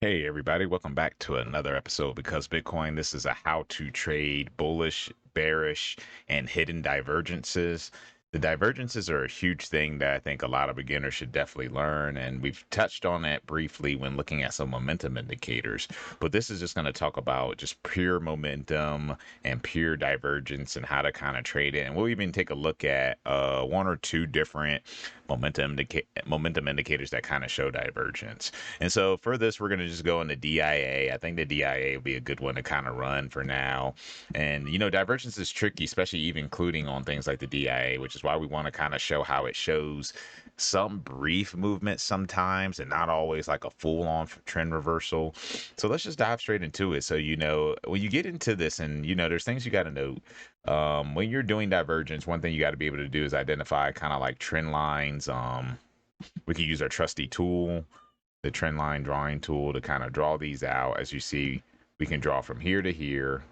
Hey everybody, welcome back to another episode Because Bitcoin. This is a how to trade bullish, bearish, and hidden divergences. The divergences are a huge thing that I think a lot of beginners should definitely learn, and we've touched on that briefly when looking at some momentum indicators. But this is just going to talk about just pure momentum and pure divergence and how to kind of trade it. And we'll even take a look at one or two different momentum indicators that kind of show divergence. And so for this, we're going to just go into DIA. I think the DIA will be a good one to kind of run for now. And, divergence is tricky, especially even including on things like the DIA, which is why we want to kind of show how it shows some brief movement sometimes and not always like a full-on trend reversal. So let's just dive straight into it. So, when you get into this and, there's things you got to note. When you're doing divergence, one thing you got to be able to do is identify kind of like trend lines. We can use our trusty tool, the trend line drawing tool, to kind of draw these out. As you see, we can draw from here to here.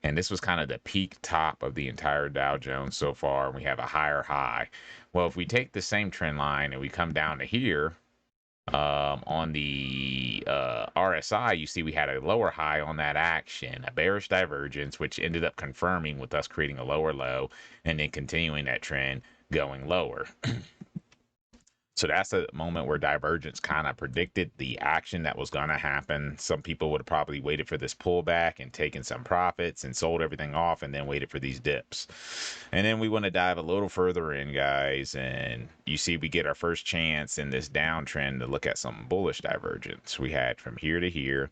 And this was kind of the peak top of the entire Dow Jones so far. And we have a higher high. Well, if we take the same trend line and we come down to here, on the RSI, you see we had a lower high on that action, a bearish divergence, which ended up confirming with us creating a lower low and then continuing that trend going lower. So that's a moment where divergence kind of predicted the action that was going to happen. Some people would have probably waited for this pullback and taken some profits and sold everything off and then waited for these dips. And then we want to dive a little further in, guys. And you see we get our first chance in this downtrend to look at some bullish divergence. We had from here to here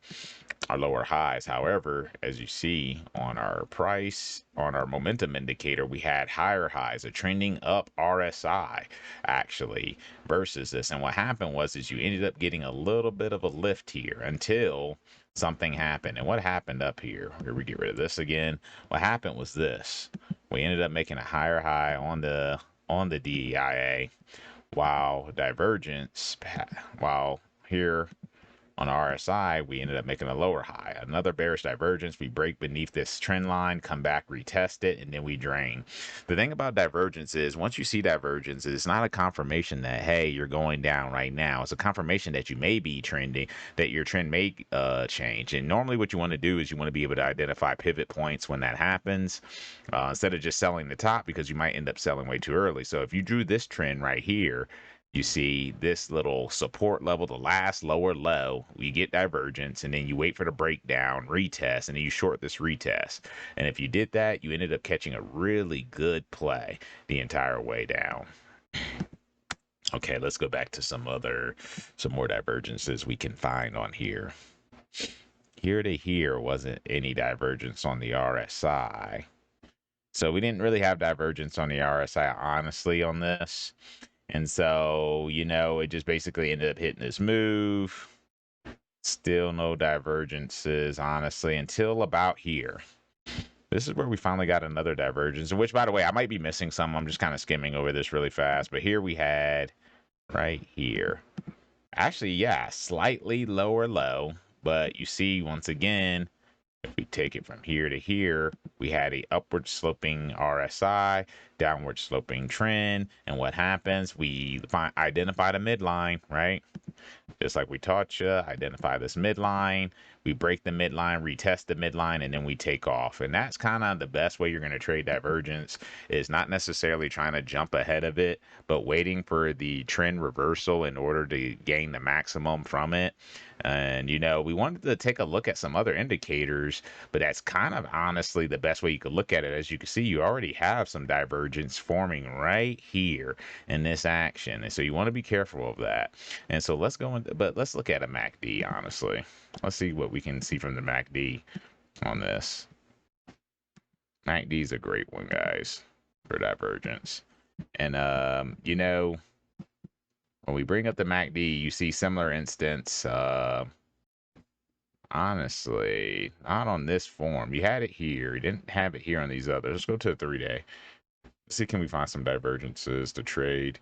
our lower highs. However, as you see on our price, on our momentum indicator, we had higher highs, a trending up RSI actually versus this. And what happened was is you ended up getting a little bit of a lift here until something happened. And what happened up here? Here, we get rid of this again. What happened was this. We ended up making a higher high on the DIA while divergence, while here on RSI, we ended up making a lower high. Another bearish divergence. We break beneath this trend line, come back, retest it, and then we drain. The thing about divergence is once you see divergence, it's not a confirmation that, hey, you're going down right now. It's a confirmation that you may be trending, that your trend may change. And normally what you want to do is you want to be able to identify pivot points when that happens, instead of just selling the top, because you might end up selling way too early. So if you drew this trend right here, you see this little support level, the last lower low, you get divergence, and then you wait for the breakdown, retest, and then you short this retest. And if you did that, you ended up catching a really good play the entire way down. Okay, let's go back to some more divergences we can find on here. Here to here wasn't any divergence on the RSI. So we didn't really have divergence on the RSI, honestly, on this. And so, it just basically ended up hitting this move. Still no divergences, honestly, until about here. This is where we finally got another divergence, which, by the way, I might be missing some. I'm just kind of skimming over this really fast. But here we had right here. Actually, yeah, slightly lower low. But you see, once again, if we take it from here to here, we had a upward sloping RSI, downward sloping trend. And what happens? We identify the midline, right? Just like we taught you, identify this midline. We break the midline, retest the midline, and then we take off. And that's kind of the best way you're going to trade divergence, is not necessarily trying to jump ahead of it, but waiting for the trend reversal in order to gain the maximum from it. And, we wanted to take a look at some other indicators, but that's kind of honestly the best way you could look at it. As you can see, you already have some divergence forming right here in this action. And so you want to be careful of that. And so let's look at a MACD, honestly. Let's see what we can see from the MACD on this. MACD is a great one, guys, for divergence. And, when we bring up the MACD, you see similar instance. Honestly, not on this form. You had it here. You didn't have it here on these others. Let's go to a 3-day. See, can we find some divergences to trade?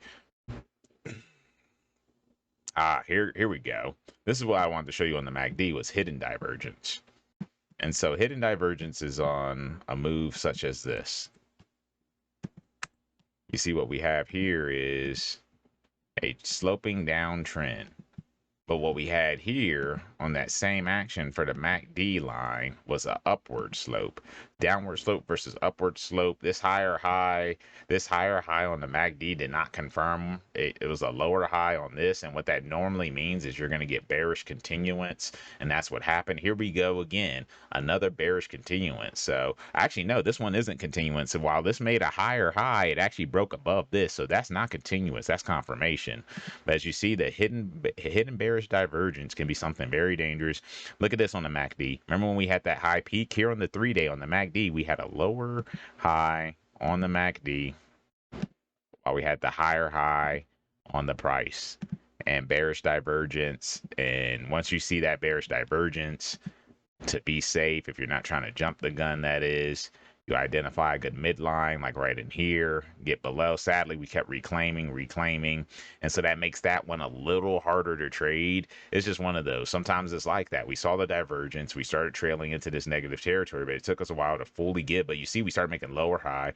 Here we go. This is what I wanted to show you on the MACD was hidden divergence. And so hidden divergence is on a move such as this. You see what we have here is a sloping down trend But what we had here on that same action for the MACD line was an upward slope. Downward slope versus upward slope. This higher high on the MACD did not confirm. It was a lower high on this. And what that normally means is you're going to get bearish continuance. And that's what happened. Here we go again. Another bearish continuance. So actually, no, this one isn't continuance. So while this made a higher high, it actually broke above this. So that's not continuance. That's confirmation. But as you see, the hidden bearish divergence can be something very dangerous. Look at this on the MACD. Remember when we had that high peak here on the 3-day on the MACD? We had a lower high on the MACD while we had the higher high on the price and bearish divergence. And once you see that bearish divergence, to be safe, if you're not trying to jump the gun, that is, you identify a good midline, like right in here, get below. Sadly, we kept reclaiming. And so that makes that one a little harder to trade. It's just one of those. Sometimes it's like that. We saw the divergence. We started trailing into this negative territory, but it took us a while to fully get. But you see, we started making lower high.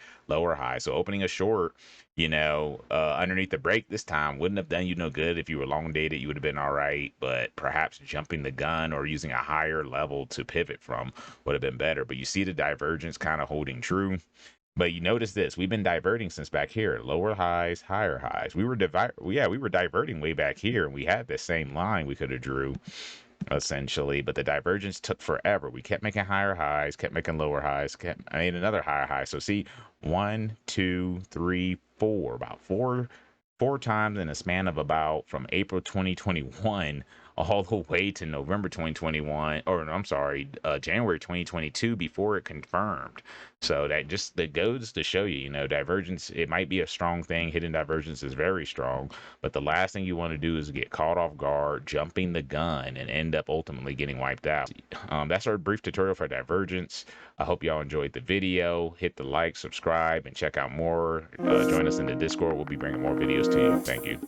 So opening a short, underneath the break this time wouldn't have done you no good. If you were long dated, you would have been all right. But perhaps jumping the gun or using a higher level to pivot from would have been better. But you see the divergence kind of holding true. But you notice this, we've been diverting since back here, lower highs, higher highs. We were diverting way back here, and we had this same line we could have drew essentially, but the divergence took forever. We kept making higher highs, kept making lower highs, I made another higher high. So see, 1, 2, 3, 4, about four times in a span of about from April 2021 all the way to November 2021, or I'm sorry, January 2022 before it confirmed. So that goes to show you, divergence, it might be a strong thing. Hidden divergence is very strong, but the last thing you want to do is get caught off guard, jumping the gun, and end up ultimately getting wiped out. That's our brief tutorial for divergence. I hope y'all enjoyed the video. Hit the like, subscribe, and check out more. Join us in the Discord. We'll be bringing more videos to you. Thank you.